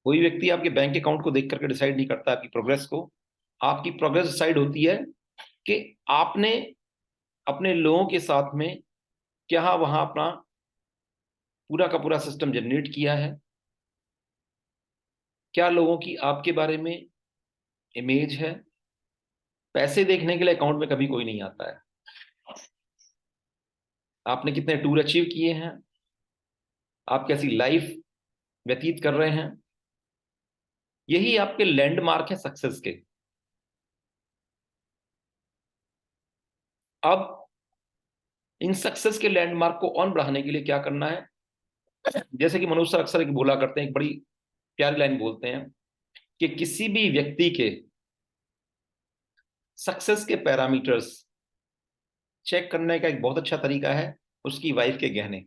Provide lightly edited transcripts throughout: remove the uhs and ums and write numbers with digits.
कोई व्यक्ति आपके बैंक अकाउंट को देख करके डिसाइड नहीं करता आपकी प्रोग्रेस को। आपकी प्रोग्रेस डिसाइड होती है कि आपने अपने लोगों के साथ में क्या वहां अपना पूरा का पूरा सिस्टम जनरेट किया है, क्या लोगों की आपके बारे में इमेज है। पैसे देखने के लिए अकाउंट में कभी कोई नहीं आता है। आपने कितने टूर अचीव किए हैं, आप कैसी लाइफ व्यतीत कर रहे हैं, यही आपके लैंडमार्क है सक्सेस के। अब इन सक्सेस के लैंडमार्क को ऑन बढ़ाने के लिए क्या करना है? जैसे कि मनोज सर अक्सर एक बोला करते हैं, एक बड़ी प्यारी लाइन बोलते हैं कि किसी भी व्यक्ति के सक्सेस के पैरामीटर्स चेक करने का एक बहुत अच्छा तरीका है उसकी वाइफ के गहने।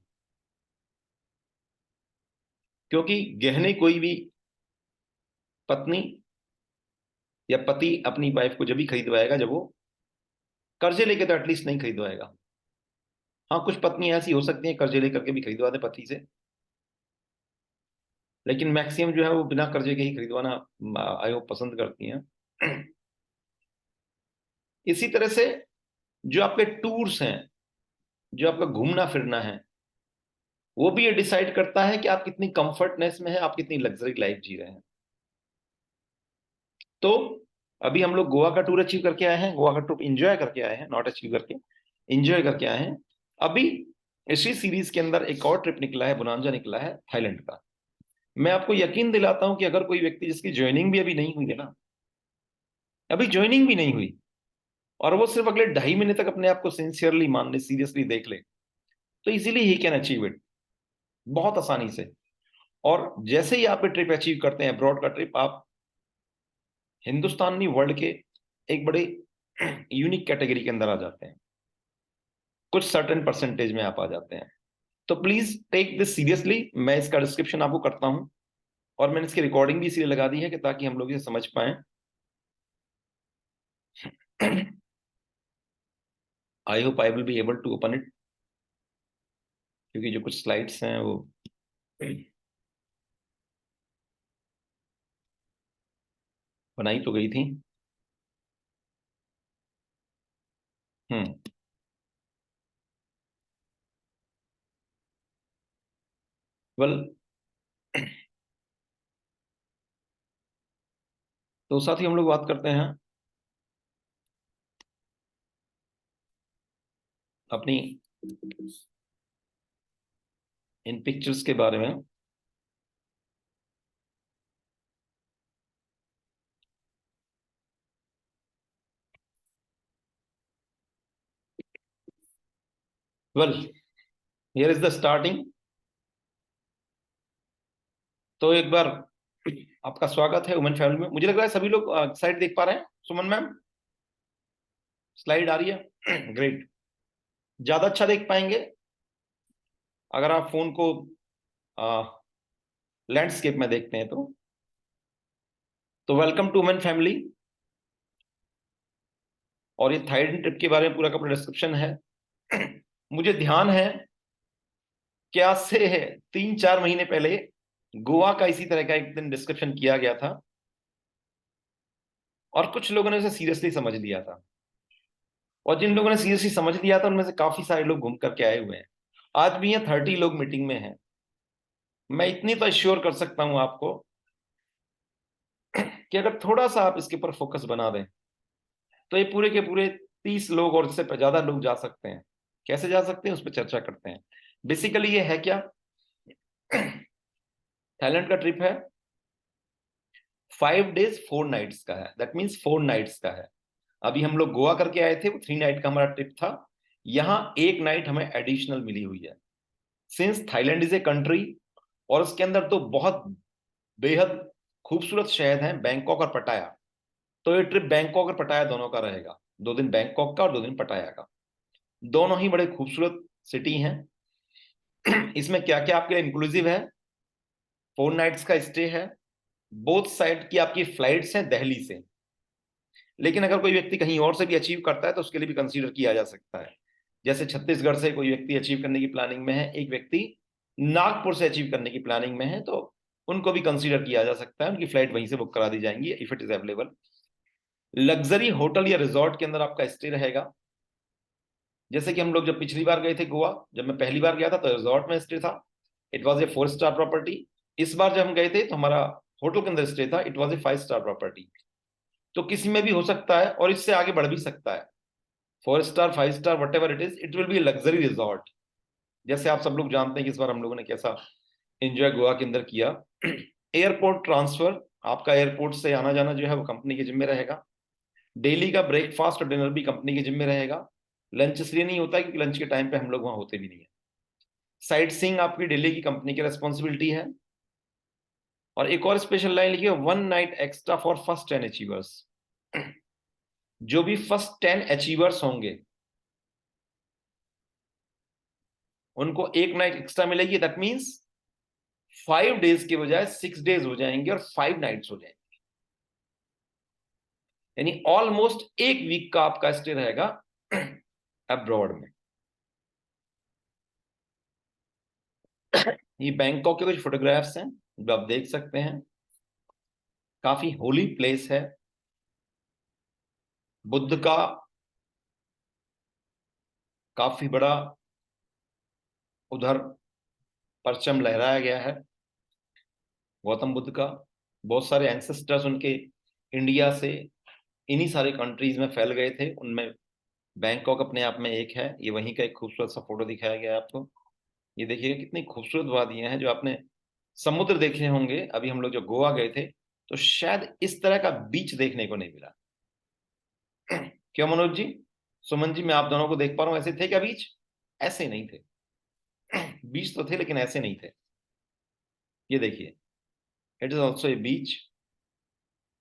क्योंकि गहने कोई भी पत्नी या पति अपनी वाइफ को जब भी खरीदवाएगा जब वो कर्जे लेके तो एटलीस्ट नहीं खरीदवाएगा। हाँ, कुछ पत्नी ऐसी हो सकती हैं कर्जे लेकर के भी खरीदवा दे पति से, लेकिन मैक्सिमम जो है वो बिना कर्जे के ही खरीदवाना आई होप पसंद करती हैं। इसी तरह से जो आपके टूर्स हैं, जो आपका घूमना फिरना है, वो भी ये डिसाइड करता है कि आप कितनी कंफर्टनेस में है, आप कितनी लग्जरी लाइफ जी रहे हैं। तो अभी हम लोग गोवा का टूर अचीव करके आए हैं, गोवा का टूर एंजॉय करके आए हैं, नॉट अचीव करके, एंजॉय करके आए हैं। अभी इसी सीरीज के अंदर एक और ट्रिप निकला है, बोनांजा निकला है थाईलैंड का। मैं आपको यकीन दिलाता हूं कि अगर कोई व्यक्ति जिसकी ज्वाइनिंग भी अभी नहीं हुई है ना, अभी ज्वाइनिंग भी नहीं हुई, और वो सिर्फ अगले 2.5 महीने तक अपने आप को सिंसियरली मान ले, सीरियसली देख ले, तो easily he can achieve it, बहुत आसानी से। और जैसे ही आप ट्रिप अचीव करते हैं, अब्रॉड का ट्रिप, आप हिंदुस्तान नहीं वर्ल्ड के एक बड़े यूनिक कैटेगरी के अंदर आ जाते हैं, कुछ सर्टेन परसेंटेज में आप आ जाते हैं। तो प्लीज टेक दिस सीरियसली। मैं इसका डिस्क्रिप्शन आपको करता हूं, और मैंने इसकी रिकॉर्डिंग भी इसलिए लगा दी है कि ताकि हम लोग इसे समझ पाए। I hope I will be able to open it, क्योंकि जो कुछ स्लाइड्स हैं वो बनाई तो गई थी। हम्म वेल, तो साथ ही हम लोग बात करते हैं अपनी इन पिक्चर्स के बारे में। Well, here is the starting. तो एक बार आपका स्वागत है वुमेन फैमिली में। मुझे लग रहा है सभी लोग स्लाइड देख पा रहे हैं। सुमन मैम, स्लाइड आ रही है? ग्रेट। ज्यादा अच्छा देख पाएंगे अगर आप फोन को लैंडस्केप में देखते हैं तो वेलकम टू वुमेन फैमिली। और ये थाईलैंड ट्रिप के बारे में पूरा का पूरा डिस्क्रिप्शन है। मुझे ध्यान है कि आज से 3-4 महीने पहले गोवा का इसी तरह का एक दिन डिस्क्रिप्शन किया गया था, और कुछ लोगों ने उसे सीरियसली समझ लिया था। और जिन लोगों ने सीरियसली समझ लिया था उनमें से काफी सारे लोग घूम करके आए हुए हैं। आज भी यहाँ 30 लोग मीटिंग में हैं। मैं इतनी तो अश्योर कर सकता हूं आपको कि अगर थोड़ा सा आप इसके ऊपर फोकस बना दें तो ये पूरे के पूरे 30 लोग और इससे ज्यादा लोग जा सकते हैं। कैसे जा सकते हैं उस पर चर्चा करते हैं। बेसिकली ये है क्या, थाईलैंड का ट्रिप है 5 days 4 nights का है, दैट मीन्स 4 नाइट्स का है। अभी हम लोग गोवा करके आए थे, वो 3 नाइट का हमारा ट्रिप था। यहाँ एक नाइट हमें एडिशनल मिली हुई है, since Thailand is a country, और उसके अंदर तो बहुत बेहद खूबसूरत शहर हैं, बैंकॉक और पटाया। तो ये ट्रिप बैंकॉक और पटाया दोनों का रहेगा, 2 दिन बैंकॉक का और 2 दिन पटाया का। दोनों ही बड़े खूबसूरत सिटी हैं। इसमें क्या क्या आपके लिए इंक्लूसिव है? 4 नाइट्स का स्टे है, बोथ साइड की आपकी फ्लाइट्स हैं दिल्ली से। लेकिन अगर कोई व्यक्ति कहीं और से भी अचीव करता है तो उसके लिए भी कंसीडर किया जा सकता है। जैसे छत्तीसगढ़ से कोई व्यक्ति अचीव करने की प्लानिंग में है, एक व्यक्ति नागपुर से अचीव करने की प्लानिंग में है, तो उनको भी कंसीडर किया जा सकता है, उनकी फ्लाइट वहीं से बुक करा दी जाएंगी if it is available. Luxury hotel या रिजॉर्ट के अंदर आपका स्टे रहेगा। जैसे कि हम लोग जब पिछली बार गए थे गोवा, जब मैं पहली बार गया था तो रिजॉर्ट में स्टे था, it was a 4 star property. इस बार जब हम गए थे तो हमारा होटल के अंदर स्टे था, it was a 5 star property. तो किसी में भी हो सकता है और इससे आगे बढ़ भी सकता है। 4 star, 5 star, what ever it is, it will be luxury resort. जैसे आप सब लोग जानते हैं कि इस बार हम लोगों ने कैसा एंजॉय गोवा के अंदर किया। एयरपोर्ट ट्रांसफर, आपका एयरपोर्ट से आना जाना जो है वो कंपनी के जिम्मे रहेगा। डेली का ब्रेकफास्ट और डिनर भी कंपनी के जिम्मे रहेगा। लंच इसलिए नहीं होता क्योंकि लंच के टाइम पे हम लोग वहां होते भी नहीं है। साइट सीइंग आपकी डेली की कंपनी की रेस्पॉन्सिबिलिटी है। और एक और स्पेशल लाइन लिखिए, 1 night extra for first 10 achievers. जो भी फर्स्ट 10 अचीवर्स होंगे उनको 1 नाइट एक्स्ट्रा मिलेगी। दैट मीन्स 5 डेज के बजाय 6 डेज हो जाएंगे और 5 नाइट्स हो जाएंगे। यानी ऑलमोस्ट 1 वीक का आपका स्टे रहेगा अब्रॉड में। ये बैंकॉक के कुछ फोटोग्राफ्स हैं जो आप देख सकते हैं। काफी होली प्लेस है। बुद्ध का काफी बड़ा उधर परचम लहराया गया है। गौतम बुद्ध का बहुत सारे एंसेस्टर्स उनके इंडिया से इन्हीं सारे कंट्रीज में फैल गए थे, उनमें बैंकॉक अपने आप में एक है। ये वहीं का एक खूबसूरत सा फोटो दिखाया गया है आपको। ये देखिए कितनी खूबसूरत वादियां हैं। जो आपने समुद्र देखे होंगे, अभी हम लोग जो गोवा गए थे तो शायद इस तरह का बीच देखने को नहीं मिला। क्यों मनोज जी, सुमन जी, मैं आप दोनों को देख पा रहा हूं, ऐसे थे क्या बीच? ऐसे नहीं थे। बीच तो थे लेकिन ऐसे नहीं थे। ये देखिए, इट इज ऑल्सो ए बीच।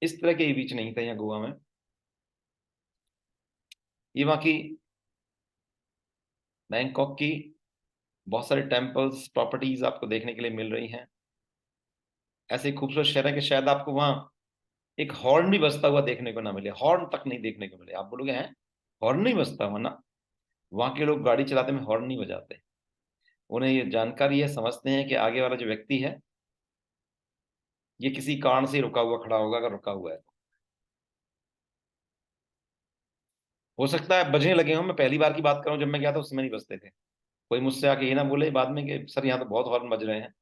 इस तरह के बीच नहीं थे यहाँ गोवा में। ये वहां की बैंकॉक की बहुत सारे टेम्पल्स, प्रॉपर्टीज आपको देखने के लिए मिल रही हैं। ऐसे खूबसूरत शहर है कि शायद आपको वहां एक हॉर्न भी बजता हुआ देखने को ना मिले, हॉर्न तक नहीं देखने को मिले। आप बोलोगे हैं हॉर्न नहीं बजता हुआ ना? वहां के लोग गाड़ी चलाते में हॉर्न नहीं बजाते। उन्हें ये जानकारी है, समझते हैं कि आगे वाला जो व्यक्ति है ये किसी कारण से रुका हुआ खड़ा होगा, अगर रुका हुआ है। हो सकता है बजने लगे हों। मैं पहली बार की बात कर रहा हूं, जब मैं गया था उस समय नहीं बजते थे। कोई मुझसे आके ये ना बोले बाद में कि सर यहाँ तो बहुत हॉर्न बज रहे हैं,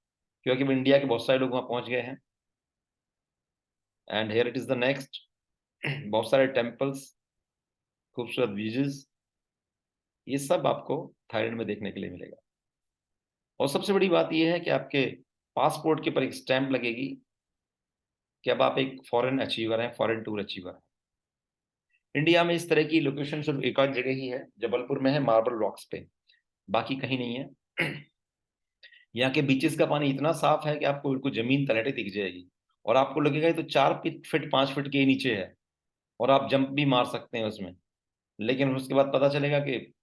क्योंकि इंडिया के बहुत सारे लोग वहां पहुंच गए हैं। And here it is the next. बहुत सारे टेम्पल्स, खूबसूरत बीचेस, ये सब आपको थाईलैंड में देखने के लिए मिलेगा। और सबसे बड़ी बात यह है कि आपके पासपोर्ट के ऊपर एक स्टैंप लगेगी कि अब आप एक फॉरेन अचीवर हैं, फॉरेन टूर अचीवर हैं। इंडिया में इस तरह की लोकेशन सिर्फ एक आध जगह ही है, जबलपुर में है, मार्बल रॉक्स पे, बाकी कहीं नहीं है। यहाँ के बीचेस का पानी इतना साफ है कि आपको बिल्कुल जमीन तलहटे दिख जाएगी। और आपको लगेगा ये तो 4 फीट 5 फीट के नीचे है, और आप जंप भी मार सकते हैं उसमें। लेकिन उसके बाद पता चलेगा कि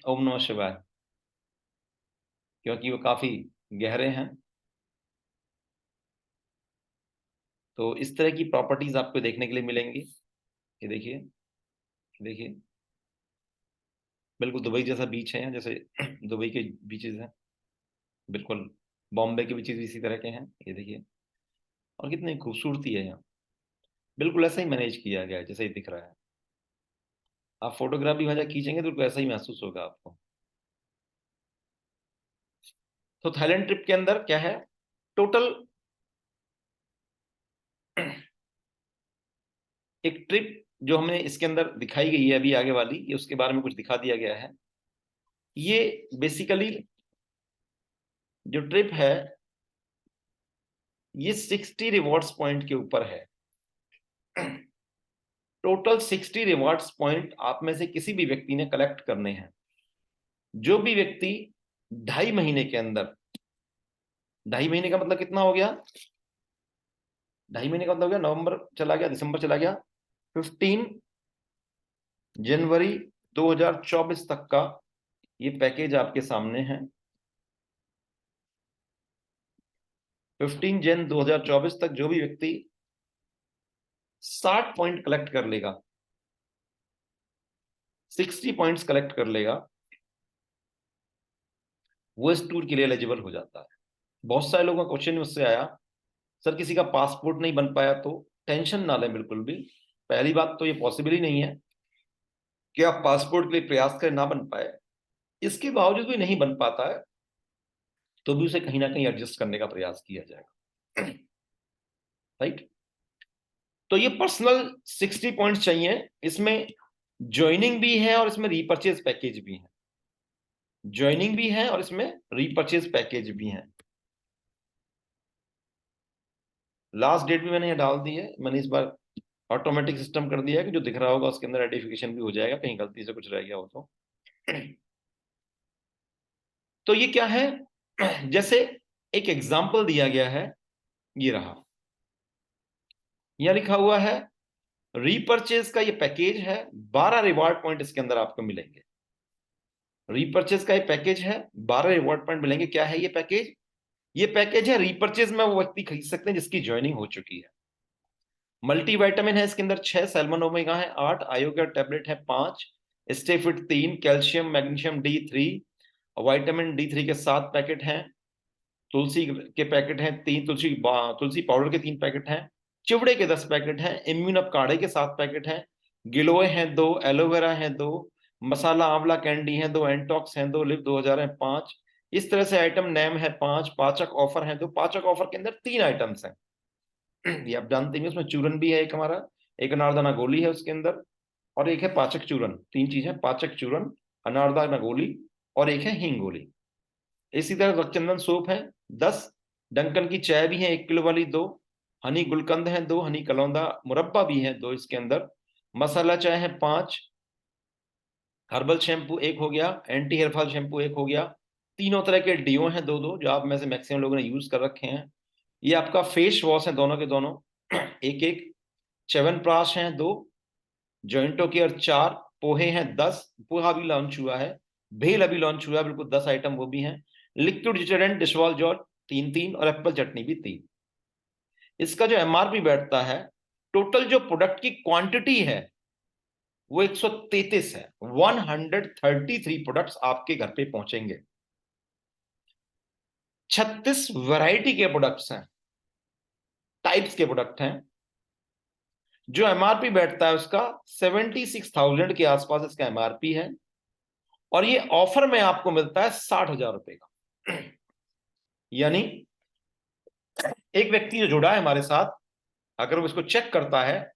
ओम नमः शिवाय, क्योंकि वो काफी गहरे हैं। तो इस तरह की प्रॉपर्टीज आपको देखने के लिए मिलेंगी। ये देखिए, देखिए बिल्कुल दुबई जैसा बीच है, जैसे दुबई के बीचेस हैं बिल्कुल। बॉम्बे के बीचेस इसी तरह के हैं, ये देखिए। और कितनी खूबसूरती है यहाँ। बिल्कुल ऐसा ही मैनेज किया गया है जैसे ही दिख रहा है। आप फोटोग्राफ भी वहां जाके खींचेंगे तो बिल्कुल ऐसा ही महसूस होगा आपको। तो थाईलैंड ट्रिप के अंदर क्या है टोटल, एक ट्रिप जो हमने इसके अंदर दिखाई गई है अभी आगे वाली, ये उसके बारे में कुछ दिखा दिया गया है। ये बेसिकली जो ट्रिप है ये 60 रिवॉर्ड्स पॉइंट के ऊपर है। टोटल 60 रिवॉर्ड्स पॉइंट आप में से किसी भी व्यक्ति ने कलेक्ट करने हैं। जो भी व्यक्ति 2.5 महीने के अंदर, 2.5 महीने का मतलब कितना हो गया? 2.5 महीने का मतलब हो गया, नवंबर चला गया, दिसंबर चला गया, 15 जनवरी 2024 तक का ये पैकेज आपके सामने है। 15 जन 2024 तक जो भी व्यक्ति 60 पॉइंट कलेक्ट कर लेगा, 60 पॉइंट्स कलेक्ट कर लेगा, वो इस टूर के लिए एलिजिबल हो जाता है। बहुत सारे लोगों का क्वेश्चन मुझसे आया सर किसी का पासपोर्ट नहीं बन पाया, तो टेंशन ना लें बिल्कुल भी। पहली बात तो ये पॉसिबल ही नहीं है कि आप पासपोर्ट के लिए प्रयास करें ना बन पाए। इसके बावजूद भी नहीं बन पाता है तो भी उसे कहीं ना कहीं एडजस्ट करने का प्रयास किया जाएगा। राइट। तो ये पर्सनल 60 पॉइंट्स चाहिए। इसमें ज्वाइनिंग भी है और इसमें रीपर्चेज पैकेज भी है। ज्वाइनिंग भी है और इसमें रीपर्चेज पैकेज भी है। लास्ट डेट भी मैंने ये डाल दी है। मैंने इस बार ऑटोमेटिक सिस्टम कर दिया है कि जो दिख रहा होगा उसके अंदर आइडेंटिफिकेशन भी हो जाएगा, कहीं गलती से कुछ रह गया हो तो ये क्या है, जैसे एक एग्जाम्पल दिया गया है, ये रहा, यहां लिखा हुआ है रीपर्चेज का ये पैकेज है, 12 रिवॉर्ड पॉइंट इसके अंदर आपको मिलेंगे। रीपर्चेज का ये पैकेज है, 12 रिवॉर्ड पॉइंट मिलेंगे। क्या है ये पैकेज? ये पैकेज है रीपर्चेज में वो व्यक्ति खरीद सकते हैं जिसकी ज्वाइनिंग हो चुकी है। मल्टीविटामिन है इसके अंदर 6, सैल्मन ओमेगा है 8, आयोगा टैबलेट है 5, स्टेफिट 3, calcium magnesium D3, vitamin D3 के 7 पैकेट हैं, तुलसी के पैकेट हैं 3, तुलसी पाउडर के 3 पैकेट हैं, चिवड़े के 10 पैकेट हैं, इम्यून अप काढ़े के 7 पैकेट हैं, गिलोय हैं 2, एलोवेरा हैं 2, मसाला आंवला कैंडी हैं 2, एंटॉक्स हैं 2, लिव 2000 हैं 5। इस तरह से आइटम नेम है 5, पाचक ऑफर है 2। पाचक ऑफर के अंदर 3 आइटम्स हैं, ये आप जानते हैं। उसमें चूरन भी है एक हमारा, एक अनारदाना गोली है उसके अंदर, और एक है पाचक चूरन। 3 चीजें, पाचक चूरन, अनारदाना गोली और एक है हींग गोली। इसी तरह रक्तचंदन सोप है 10, डंकन की चाय भी है 1 किलो वाली 2, हनी गुलकंद है 2, हनी कलौंदा मुरब्बा भी है 2 इसके अंदर, मसाला चाय है 5, हर्बल शैम्पू 1 हो गया, एंटी हेयर फॉल शैम्पू 1 हो गया, तीनों तरह के डिओ हैं 2-2 जो आप में से मैक्सिमम लोगों ने यूज कर रखे हैं। ये आपका फेस वॉश है दोनों के दोनों 1-1, च्यवनप्राश हैं 2, जॉइंटो केयर 4, पोहे हैं 10, पोहा भी लॉन्च हुआ है, भेल अभी लॉन्च हुआ है बिल्कुल 10 आइटम वो भी हैं, लिक्विड डिटर्जेंट डिशवॉश जॉट 3-3 और एप्पल चटनी भी 3। इसका जो एमआरपी बैठता है, टोटल जो प्रोडक्ट की क्वांटिटी है वो 133 है। 133 प्रोडक्ट्स आपके घर पे पहुंचेंगे। 36 वैरायटी के प्रोडक्ट्स हैं, टाइप्स के प्रोडक्ट हैं। जो एमआरपी बैठता है उसका 76,000 के आसपास इसका एमआरपी है, और ये ऑफर में आपको मिलता है 60,000 रुपए का। यानी एक व्यक्ति जो जुड़ा है हमारे साथ, अगर वो इसको चेक करता है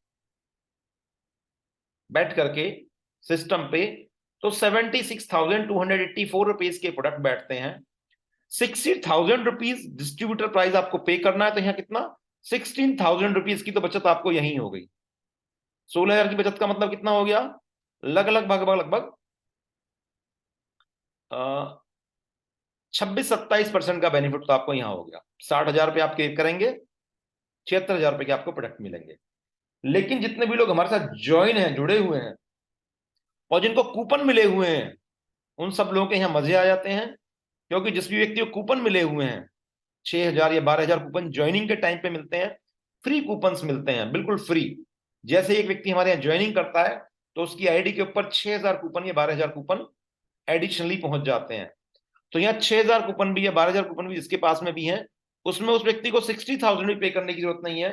बैठ करके सिस्टम पे, तो 76,284 रुपीज के प्रोडक्ट बैठते हैं। 60,000 रुपीज डिस्ट्रीब्यूटर प्राइस आपको पे करना है, तो यहां कितना 16,000 रुपीज की तो बचत आपको यहीं हो गई। 16,000 की बचत का मतलब कितना हो गया, लगभग लगभग 26-27% का बेनिफिट तो आपको यहां हो गया। 60,000 रुपये आप क्लेम करेंगे, 76,000 रुपए के आपको प्रोडक्ट मिलेंगे। लेकिन जितने भी लोग हमारे साथ ज्वाइन हैं, जुड़े हुए हैं, और जिनको कूपन मिले हुए हैं, उन सब लोगों के यहाँ मजे आ जाते हैं। क्योंकि जिस भी व्यक्ति को कूपन मिले हुए हैं, 6,000 या 12,000 कूपन ज्वाइनिंग के टाइम पे मिलते हैं, फ्री कूपन मिलते हैं बिल्कुल फ्री। जैसे एक व्यक्ति हमारे यहाँ ज्वाइनिंग करता है तो उसकी आईडी के ऊपर 6,000 कूपन या 12,000 कूपन एडिशनली पहुंच जाते हैं। तो यहाँ 6,000 कूपन भी या 12,000 कूपन भी जिसके पास में भी है, उसमें उस व्यक्ति को 60,000 भी पे करने की जरूरत नहीं है,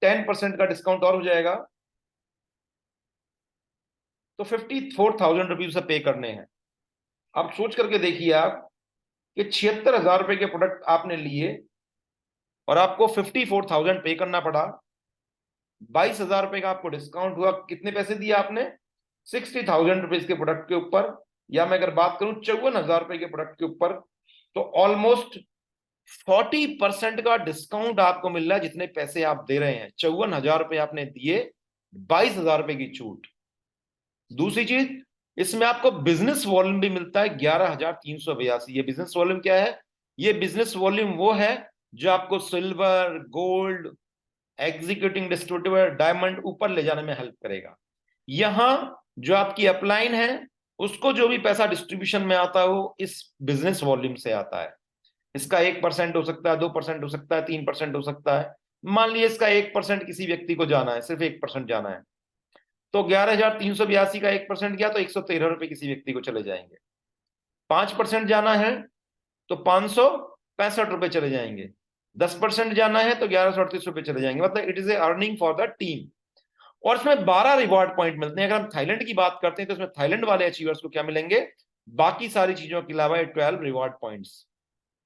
10% का डिस्काउंट और हो जाएगा, तो 54,000 रुपीज उसे पे करने हैं। आप सोच करके देखिए आप कि 76,000 रुपए के प्रोडक्ट आपने लिए और आपको 54,000 पे करना पड़ा, 22,000 रुपए का आपको डिस्काउंट हुआ। कितने पैसे दिए आपने? 60,000 रुपीज के प्रोडक्ट के ऊपर, या मैं अगर बात करूं 54,000 रुपए के प्रोडक्ट के ऊपर, तो ऑलमोस्ट 40% का डिस्काउंट आपको मिल रहा है जितने पैसे आप दे रहे हैं। 54,000 रुपए आपने दिए, 22,000 रुपए की छूट। दूसरी चीज, इसमें आपको बिजनेस वॉल्यूम भी मिलता है 11,382। ये बिजनेस वॉल्यूम क्या है? ये बिजनेस वॉल्यूम वो है जो आपको silver, gold, executing distributor, diamond ऊपर ले जाने में हेल्प करेगा। यहां जो आपकी अपलाइन है, उसको जो भी पैसा डिस्ट्रीब्यूशन में आता है वो इस बिजनेस वॉल्यूम से आता है। इसका 1% हो सकता है, 2% हो सकता है, 3% हो सकता है। मान लीजिए इसका 1% किसी व्यक्ति को जाना है, सिर्फ 1% जाना है, तो 11,382 का 1% गया तो 113 रुपए किसी व्यक्ति को चले जाएंगे। 5% जाना है तो 565 रुपए चले जाएंगे। 10% जाना है तो 1138 रुपये चले जाएंगे, मतलब it is a earning for the team. और इसमें 12 रिवॉर्ड पॉइंट मिलते हैं। अगर हम थाईलैंड की बात करते हैं तो इसमें थाईलैंड वाले अचीवर्स को क्या मिलेंगे, बाकी सारी चीजों के अलावा 12 रिवॉर्ड पॉइंट्स।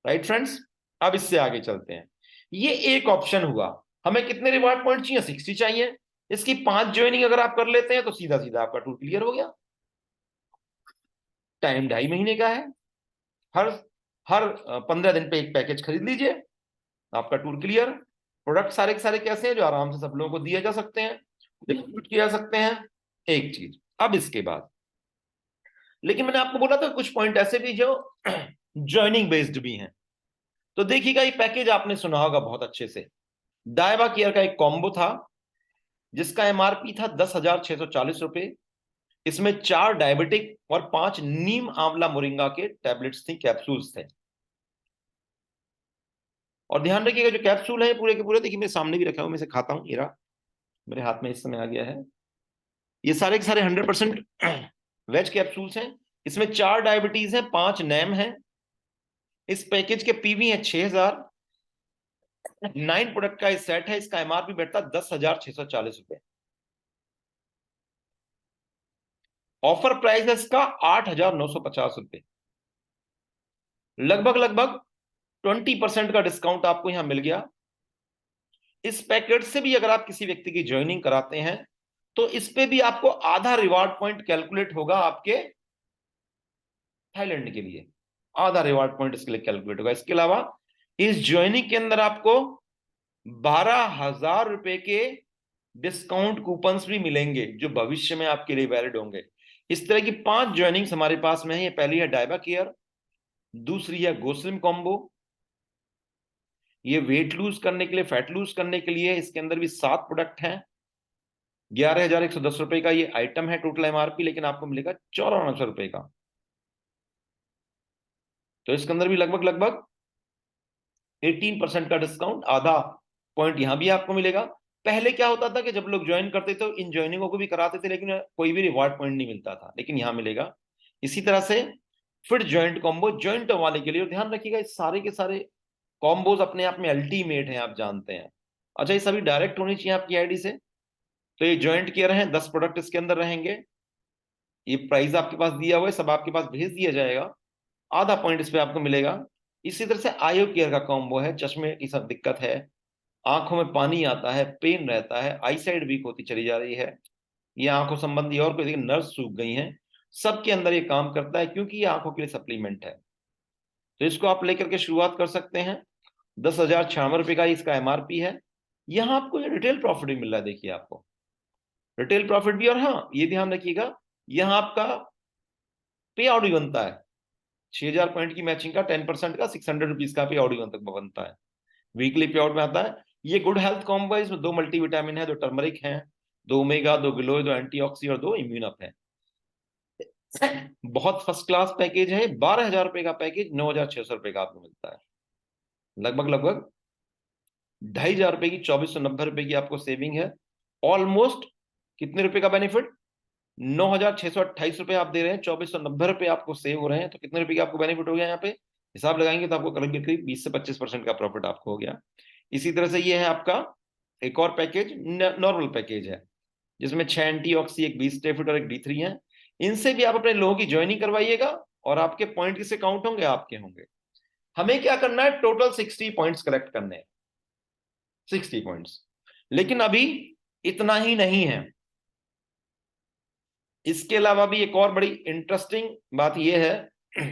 राइट फ्रेंड्स, अब इससे आगे चलते हैं। ये एक ऑप्शन हुआ। हमें कितने रिवॉर्ड पॉइंट चाहिए, 60 चाहिए। इसकी 5 ज्वाइनिंग अगर आप कर लेते हैं तो सीधा सीधा आपका टूर क्लियर हो गया। टाइम 2.5 महीने का है। हर हर 15 दिन पे एक पैकेज खरीद लीजिए, आपका टूर क्लियर। प्रोडक्ट सारे के सारे कैसे हैं, जो आराम से सब लोगों को दिए जा सकते हैं, डिस्ट्रीब्यूट किया जा सकते हैं। एक चीज अब इसके बाद, लेकिन मैंने आपको बोला था कुछ पॉइंट ऐसे भी जो ज्वाइनिंग बेस्ड भी हैं। तो देखिएगा, ये पैकेज आपने सुना होगा बहुत अच्छे से। डायबा केयर का एक कॉम्बो था जिसका एमआरपी था 10,640 रुपए। इसमें 4 डायबिटिक और 5 नीम आंवला मोरिंगा के टैबलेट्स थी, कैप्सूल्स थे। और ध्यान रखिएगा, जो कैप्सूल है पूरे के पूरे, देखिए मेरे सामने भी रखा हुआ, मैं इसे खाता हूं, ये मेरे हाथ में इस समय आ गया है। ये सारे के सारे 100% वेज कैप्सूल्स हैं। इसमें 4 डायबिटीज है, 5 नैम है। इस पैकेज के पीवी है 6000। 9 प्रोडक्ट का इस सेट है। इसका एमआरपी बैठता 10,640 रुपए। ऑफर प्राइस है इसका 8,950 रुपए। लगभग लगभग 20% का डिस्काउंट आपको यहां मिल गया। इस पैकेज से भी अगर आप किसी व्यक्ति की ज्वाइनिंग कराते हैं तो इस पे भी आपको आधा रिवार्ड पॉइंट कैलकुलेट होगा आपके थाईलैंड के लिए। आधा रिवार्ड पॉइंट इसके लिए कैलकुलेट होगा। इसके अलावा इस ज्वाइनिंग के अंदर आपको 12,000 रुपए के डिस्काउंट कूपन्स भी मिलेंगे जो भविष्य में आपके लिए वैलिड होंगे। इस तरह की 5 ज्वाइनिंग्स हमारे पास में है। ये पहली है डायबा केयर, दूसरी है गोस्लिम कॉम्बो, ये वेट लूज करने के लिए, फैट लूज करने के लिए। इसके अंदर भी 7 प्रोडक्ट हैं। 11,110 रुपए का ये आइटम है टोटल एमआरपी, लेकिन आपको मिलेगा 9400 रुपए का। तो इसके अंदर भी लगभग लगभग 18% का डिस्काउंट, आधा पॉइंट यहां भी आपको मिलेगा। पहले क्या होता था कि जब लोग ज्वाइन करते थे इन ज्वाइनिंगों को भी कराते थे, लेकिन कोई भी रिवॉर्ड पॉइंट नहीं मिलता था, लेकिन यहां मिलेगा। इसी तरह से फिर ज्वाइंट कॉम्बो ज्वाइंट वाले के लिए। और ध्यान रखिएगा, इस सारे के सारे कॉम्बोज अपने आप में अल्टीमेट हैं, आप जानते हैं। अच्छा, ये सभी डायरेक्ट होनी चाहिए आपकी आईडी से। तो ये ज्वाइंट केयर है, 10 प्रोडक्ट इसके अंदर रहेंगे। ये प्राइस आपके पास दिया हुआ है, सब आपके पास भेज दिया जाएगा। आधा पॉइंट इस पे आपको मिलेगा। इसी तरह से आयो केयर का कॉम्बो है। चश्मे की सब दिक्कत है, आंखों में पानी आता है, पेन रहता है, आई साइड वीक होती चली जा रही है, ये आंखों संबंधी और कोई नर्व्स सूख गई हैं, सबके अंदर ये काम करता है, क्योंकि ये आंखों के लिए सप्लीमेंट है। तो इसको आप लेकर के शुरुआत कर सकते हैं। 10,096 रुपए का इसका एमआरपी है। यहाँ आपको ये रिटेल प्रॉफिट भी मिल रहा है, देखिए आपको रिटेल प्रॉफिट भी। और हाँ, ये ध्यान रखिएगा, यहाँ आपका पे आउट भी बनता है। 6,000 पॉइंट की मैचिंग का 10% का 600 रुपीज का पे आउट भी बनता है। वीकली पे आउट में आता है। ये गुड हेल्थ कॉम्बो है। इसमें 2 मल्टीविटामिन है, 2 टर्मरिक है, 2 ओमेगा, 2 गिलोय, 2 एंटीऑक्सी और 2 इम्यून अप है। बहुत फर्स्ट क्लास पैकेज है। 12,000 रुपए का पैकेज 9,600 रुपए का आपको मिलता है। लगभग लगभग 2,500 रुपए की, 2,490 रुपए की आपको सेविंग है। ऑलमोस्ट कितने रुपए का बेनिफिट, 9,628 रुपए आप दे रहे हैं, 2,490 रुपए आपको सेव हो रहे हैं। तो कितने रुपए का आपको बेनिफिट हो गया, यहाँ पे हिसाब लगाएंगे तो आपको करीब करीब 20 से 25% का प्रॉफिट आपको हो गया। इसी तरह से ये है आपका एक और पैकेज, नॉर्मल पैकेज है, जिसमें 6 एंटीऑक्सी, एक 20 स्टेफिड और एक D3 है। इनसे भी आप अपने लोगों की ज्वाइनिंग करवाइएगा और आपके पॉइंट किससे काउंट होंगे, आपके होंगे। हमें क्या करना है, टोटल 60 पॉइंट्स कलेक्ट करने हैं, 60 पॉइंट्स। लेकिन अभी इतना ही नहीं है, इसके अलावा भी एक और बड़ी इंटरेस्टिंग बात यह है।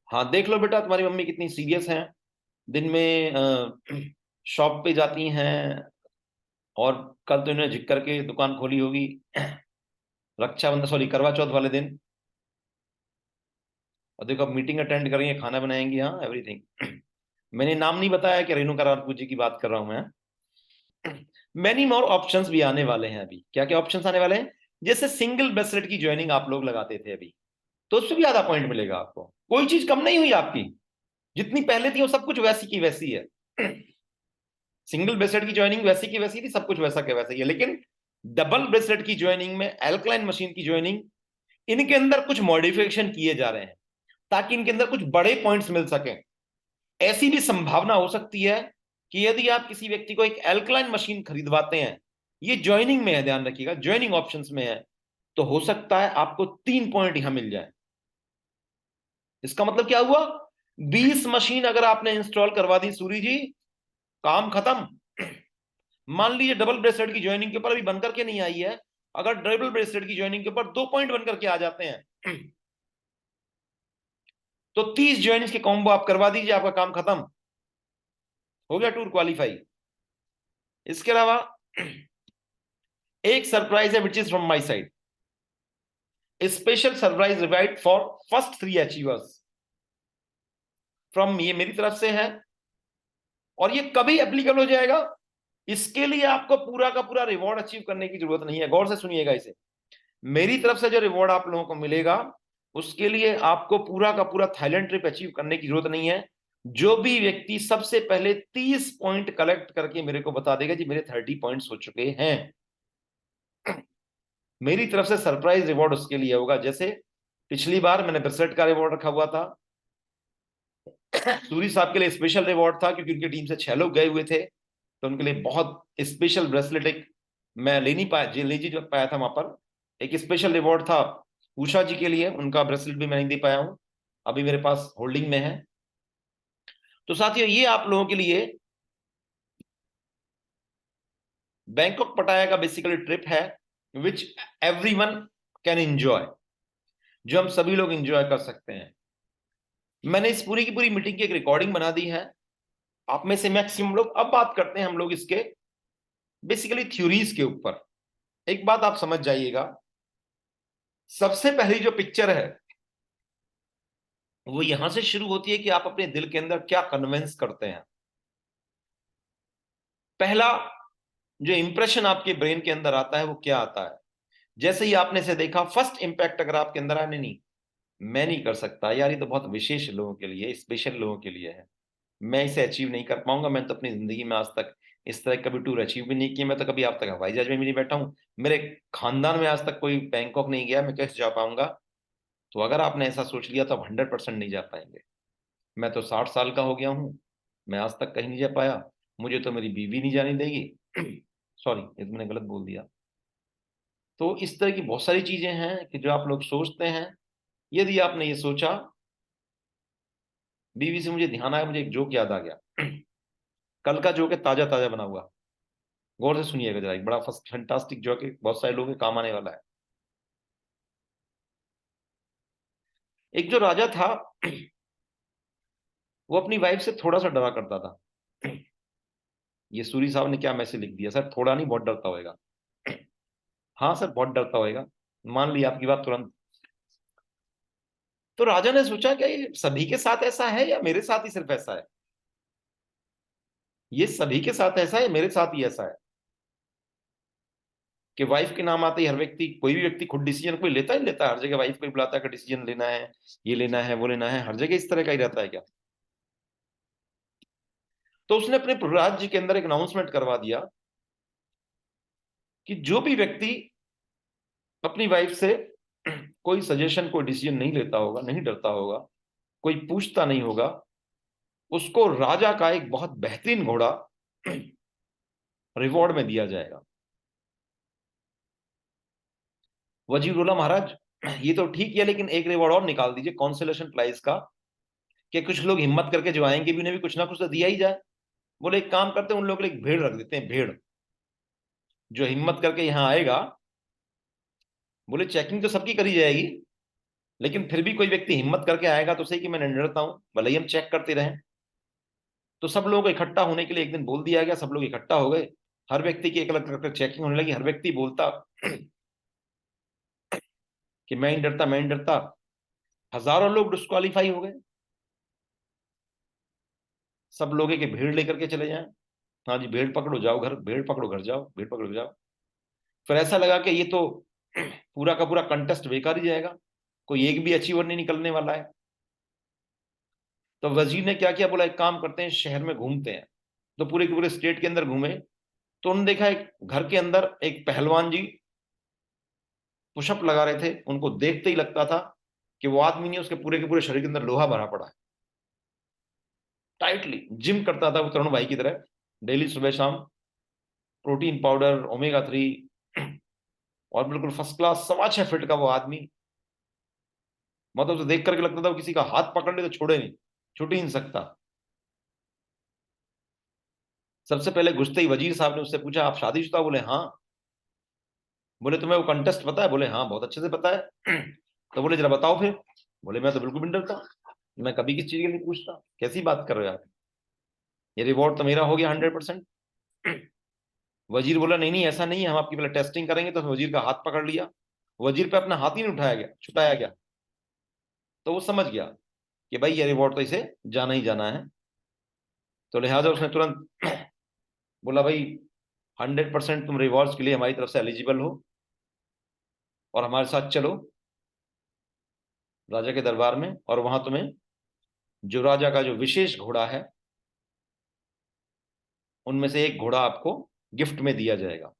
हाँ देख लो बेटा, तुम्हारी मम्मी कितनी सीरियस हैं। दिन में शॉप पे जाती हैं, और कल तो इन्होंने झिक करके दुकान खोली होगी रक्षाबंधन, सॉरी, करवा चौथ वाले दिन। और देखो, अब मीटिंग अटेंड करेंगे, खाना बनाएंगे, हाँ एवरीथिंग। मैंने नाम नहीं बताया कि रेणुका राजपूत जी की बात कर रहा हूं मैं। मैनी मोर ऑप्शंस भी आने वाले हैं अभी। क्या क्या ऑप्शंस आने वाले हैं, जैसे सिंगल ब्रेसलेट की ज्वाइनिंग आप लोग लगाते थे अभी, तो उससे भी आधा पॉइंट मिलेगा आपको। कोई चीज कम नहीं हुई आपकी, जितनी पहले थी वो सब कुछ वैसी की वैसी है। सिंगल ब्रेसलेट की ज्वाइनिंग वैसी की वैसी थी, सब कुछ वैसा के वैसा ही है। लेकिन डबल ब्रेसलेट की ज्वाइनिंग में, एल्कलाइन मशीन की ज्वाइनिंग, इनके अंदर कुछ मॉडिफिकेशन किए जा रहे हैं ताकि इनके अंदर कुछ बड़े पॉइंट्स मिल सकें। ऐसी भी संभावना हो सकती है कि यदि आप किसी व्यक्ति को एक एल्कलाइन मशीन खरीदवाते हैं, ये ज्वाइनिंग में है, ध्यान रखिएगा, ज्वाइनिंग ऑप्शंस में है, तो हो सकता है आपको 3 पॉइंट यहां मिल जाए। इसका मतलब क्या हुआ? 20 मशीन अगर आपने इंस्टॉल करवा दी सूरी जी, काम खत्म। मान लीजिए डबल ब्रेस्टेड की ज्वाइनिंग के ऊपर अभी बनकर के नहीं आई है, अगर डबल ब्रेस्टेड की ज्वाइनिंग के ऊपर 2 पॉइंट बनकर के आ जाते हैं तो 30 ज्वाइनिंग के कॉम्बो आप करवा दीजिए, आपका काम खत्म हो गया, टूर क्वालिफाई। इसके अलावा एक सरप्राइज है which is from my side, special surprise provided for first 3 achievers from, ये मेरी तरफ से है। और ये कभी एप्लीकेबल हो जाएगा, इसके लिए आपको पूरा का पूरा रिवॉर्ड अचीव करने की जरूरत नहीं है। गौर से सुनिएगा इसे, मेरी तरफ से जो रिवॉर्ड आप लोगों को मिलेगा उसके लिए आपको पूरा का पूरा थाईलैंड ट्रिप अचीव करने की जरूरत नहीं है। जो भी व्यक्ति सबसे पहले 30 पॉइंट कलेक्ट करके मेरे को बता देगा जी मेरे 30 पॉइंट्स हो चुके हैं, मेरी तरफ से सरप्राइज रिवॉर्ड उसके लिए होगा। जैसे पिछली बार मैंने ब्रेसलेट का रिवॉर्ड रखा हुआ था, सूरी साहब के लिए स्पेशल रिवॉर्ड था क्योंकि उनकी टीम से 6 लोग गए हुए थे, तो उनके लिए बहुत स्पेशल ब्रेसलेट एक मैं ले नहीं पाया, ले जी पाया था वहां पर। एक स्पेशल रिवॉर्ड था उषा जी के लिए, उनका ब्रेसलेट भी मैं नहीं दे पाया हूं, अभी मेरे पास होल्डिंग में है। तो साथियों ये आप लोगों के लिए बैंकॉक पटाया का बेसिकली ट्रिप है विच एवरीवन कैन एंजॉय, जो हम सभी लोग एंजॉय कर सकते हैं। मैंने इस पूरी की पूरी मीटिंग की एक रिकॉर्डिंग बना दी है, आप में से मैक्सिमम लोग, अब बात करते हैं हम लोग इसके बेसिकली थ्योरीज के ऊपर। एक बात आप समझ जाइएगा, सबसे पहली जो पिक्चर है वो यहां से शुरू होती है कि आप अपने दिल के अंदर क्या कन्विंस करते हैं। पहला जो इंप्रेशन आपके ब्रेन के अंदर आता है वो क्या आता है? जैसे ही आपने इसे देखा, फर्स्ट इंपैक्ट अगर आपके अंदर आने, नहीं मैं नहीं कर सकता यार, ये तो बहुत विशेष लोगों के लिए, स्पेशल लोगों के लिए है, मैं इसे अचीव नहीं कर पाऊंगा, मैं तो अपनी जिंदगी में आज तक इस तरह कभी टूर अचीव भी नहीं किया, मैं तो कभी आज तक हवाई जहाज में भी नहीं बैठा हूं, मेरे खानदान में आज तक कोई बैंकॉक नहीं गया, मैं कैसे जा पाऊंगा? तो अगर आपने ऐसा सोच लिया तो आप 100% नहीं जा पाएंगे। मैं तो 60 साल का हो गया हूं, मैं आज तक कहीं नहीं जा पाया, मुझे तो मेरी बीवी नहीं जाने देगी। सॉरी, ये तो मैंने गलत बोल दिया। तो इस तरह की बहुत सारी चीजें हैं कि जो आप लोग सोचते हैं। यदि आपने ये सोचा, बीवी से मुझे ध्यान आया, मुझे एक जोक याद आ गया। कल का जोक है, ताजा ताजा बना हुआ, गौर से सुनिएगा जरा, एक बड़ा फैंटास्टिक जोक है, बहुत सारे लोगों के काम आने वाला है। एक जो राजा था वो अपनी वाइफ से थोड़ा सा डरा करता था। ये सूरी साहब ने क्या मैसेज लिख दिया, सर थोड़ा नहीं बहुत डरता होएगा। हाँ सर बहुत डरता होएगा, मान लिया आपकी बात तुरंत। तो राजा ने सोचा क्या ये सभी के साथ ऐसा है या मेरे साथ ही सिर्फ ऐसा है? ये सभी के साथ ऐसा है, मेरे साथ ही ऐसा है कि वाइफ के नाम आते ही हर व्यक्ति, कोई भी व्यक्ति खुद डिसीजन कोई लेता ही लेता है, हर जगह वाइफ को ही बुलाता है कि डिसीजन लेना है, ये लेना है वो लेना है, हर जगह इस तरह का ही रहता है क्या? तो उसने अपने राज्य के अंदर एक अनाउंसमेंट करवा दिया कि जो भी व्यक्ति अपनी वाइफ से कोई सजेशन कोई डिसीजन नहीं लेता होगा, नहीं डरता होगा, कोई पूछता नहीं होगा, उसको राजा का एक बहुत बेहतरीन घोड़ा रिवॉर्ड में दिया जाएगा। वजीर बोला महाराज ये तो ठीक है, लेकिन एक रिवॉर्ड और निकाल दीजिए कॉन्सोलेशन प्राइज का, कि कुछ लोग हिम्मत करके जो आएंगे भी उन्हें भी कुछ ना कुछ तो दिया ही जाए। बोले एक काम करते हैं, उन लोगों के लिए एक भेड़ रख देते हैं, भेड़ जो हिम्मत करके यहाँ आएगा। बोले चेकिंग तो सबकी करी जाएगी, लेकिन फिर भी कोई व्यक्ति हिम्मत करके आएगा तो सही कि मैं नहीं डरता हूं, भले ही हम चेक करते रहें। तो सब लोगों को इकट्ठा होने के लिए एक दिन बोल दिया गया, सब लोग इकट्ठा हो गए, हर व्यक्ति की एक अलग अलग चेकिंग होने लगी, हर व्यक्ति बोलता कि मैं नहीं डरता, मैं नहीं डरता। हजारों लोग डिस्क्वालीफाई हो गए, सब लोग एक भीड़ लेकर के चले जाएं, हाँ जी भेड़ पकड़ो जाओ घर, भेड़ पकड़ो घर जाओ, भेड़ पकड़ो जाओ। फिर ऐसा लगा कि ये तो पूरा का पूरा कंटेस्ट बेकार ही जाएगा, कोई एक भी अचीवर नहीं निकलने वाला है। तो वजीर ने क्या किया, बोला एक काम करते हैं शहर में घूमते हैं। तो पूरे के पूरे स्टेट के अंदर घूमे, तो उन्होंने देखा एक घर के अंदर एक पहलवान जी पुशअप लगा रहे थे, उनको देखते ही लगता था कि वो आदमी नहीं, उसके पूरे के पूरे शरीर के अंदर लोहा भरा पड़ा है। टाइटली जिम करता था वो तरुण भाई की तरह, डेली सुबह शाम, प्रोटीन पाउडर, ओमेगा 3, और बिल्कुल फर्स्ट क्लास 6.25 फीट का वो आदमी। मतलब उसे देख करके लगता था वो किसी का हाथ पकड़ ले तो छोड़े नहीं, छूट ही नहीं सकता। सबसे पहले घुसते ही वजीर साहब ने उससे पूछा, आप शादीशुदा? बोले हाँ। बोले तुम्हें वो कंटेस्ट पता है? बोले हाँ बहुत अच्छे से पता है। तो बोले जरा बताओ फिर। बोले मैं तो बिल्कुल भी नहीं डरता, मैं कभी किस चीज के लिए पूछता, कैसी बात कर रहे हो आप, ये रिवॉर्ड तो मेरा हो गया 100%। वजीर बोला नहीं नहीं ऐसा नहीं है, हम आपकी पहले टेस्टिंग करेंगे। तो वजीर का हाथ पकड़ लिया, वजीर पे अपना हाथ ही नहीं उठाया गया, छुटाया गया। तो वो समझ गया कि भाई ये रिवॉर्ड तो इसे जाना ही जाना है। तो लिहाजा उसने तुरंत बोला भाई 100% तुम रिवॉर्ड्स के लिए हमारी तरफ से एलिजिबल हो, और हमारे साथ चलो राजा के दरबार में, और वहां तुम्हें जो राजा का जो विशेष घोड़ा है उनमें से एक घोड़ा आपको गिफ्ट में दिया जाएगा।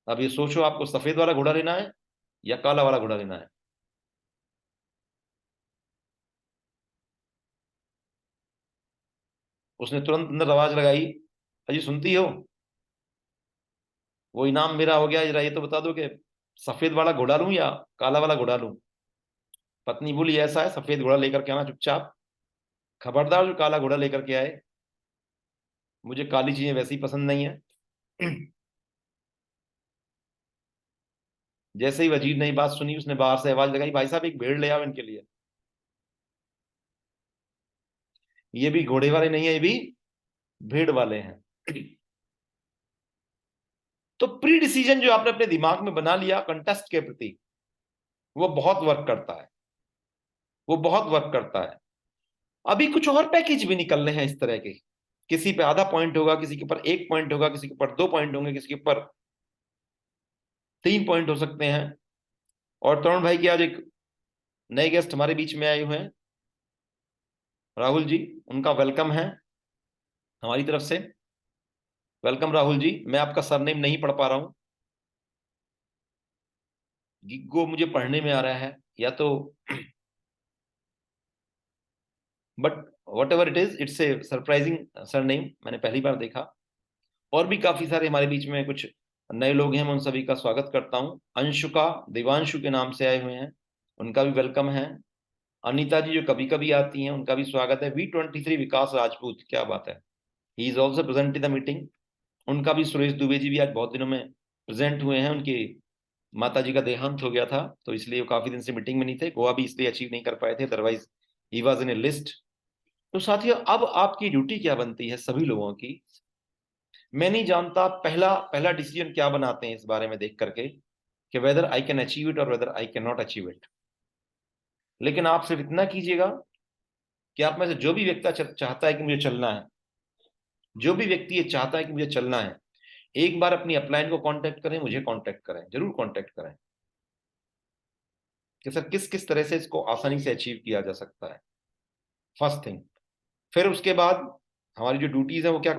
अब ये सोचो, आपको सफेद वाला घोड़ा लेना है या काला वाला घोड़ा लेना है? उसने तुरंत अंदर आवाज लगाई, अजी सुनती हो, वो इनाम मेरा हो गया, जरा ये तो बता दो कि सफेद वाला घोड़ा लूं या काला वाला घोड़ा लूं? पत्नी बोली ऐसा है, सफेद घोड़ा लेकर के आना चुपचाप, खबरदार जो काला घोड़ा लेकर के आए, मुझे काली चीजें वैसे ही पसंद नहीं है। जैसे ही वजीर ने ये बात सुनी, उसने बाहर से आवाज लगाई, भाई साहब एक भेड़ ले आओ इनके लिए, ये भी घोड़े वाले नहीं है, ये भी भेड़ वाले हैं। तो प्री डिसीजन जो आपने अपने दिमाग में बना लिया कंटेस्ट के प्रति, वो बहुत वर्क करता है, वो बहुत वर्क करता है। अभी कुछ और पैकेज भी निकल रहे हैं इस तरह के, किसी पे आधा पॉइंट होगा, किसी के ऊपर 1 पॉइंट होगा, किसी के ऊपर 2 पॉइंट होंगे, किसी के ऊपर 3 पॉइंट हो सकते हैं। और तरुण भाई की आज एक नए गेस्ट हमारे बीच में आए हुए हैं, राहुल जी, उनका वेलकम है हमारी तरफ से। वेलकम राहुल जी। मैं आपका सरनेम नहीं पढ़ पा रहा हूं, गिग्गो मुझे पढ़ने में आ रहा है, या तो, but what ever it is, it's a surprising surname, मैंने पहली बार देखा। और भी काफी सारे हमारे बीच में कुछ नए लोग हैं, मैं उन सभी का स्वागत करता हूं। अंशुका देवांशु के नाम से आए हुए हैं, उनका भी वेलकम है। अनीता जी जो कभी कभी आती हैं, उनका भी स्वागत है। V23 विकास राजपूत, क्या बात है, he is also present in the meeting. उनका भी, सुरेश दुबे जी भी आज बहुत दिनों में प्रेजेंट हुए हैं, उनकी माता जी का देहांत हो गया था, तो इसलिए वो काफी दिन से मीटिंग में नहीं थे, गोवा भी इसलिए अचीव नहीं कर पाए थे, otherwise he was in A list. तो साथियों, अब आपकी ड्यूटी क्या बनती है सभी लोगों की, मैं नहीं जानता पहला पहला डिसीजन क्या बनाते हैं इस बारे में देख करके, कि whether I can achieve it और वेदर आई कैन नॉट अचीव इट। लेकिन आप सिर्फ इतना कीजिएगा कि आप में से जो भी व्यक्ति चाहता है कि मुझे चलना है, जो भी व्यक्ति ये चाहता है कि मुझे चलना है, एक बार अपनी अपलाइन को कांटेक्ट करें, मुझे कांटेक्ट करें, जरूर कांटेक्ट करें कि सर किस किस तरह से इसको आसानी से अचीव किया जा सकता है, फर्स्ट थिंग। फिर उसके बाद हमारी जो ड्यूटीज है वो क्या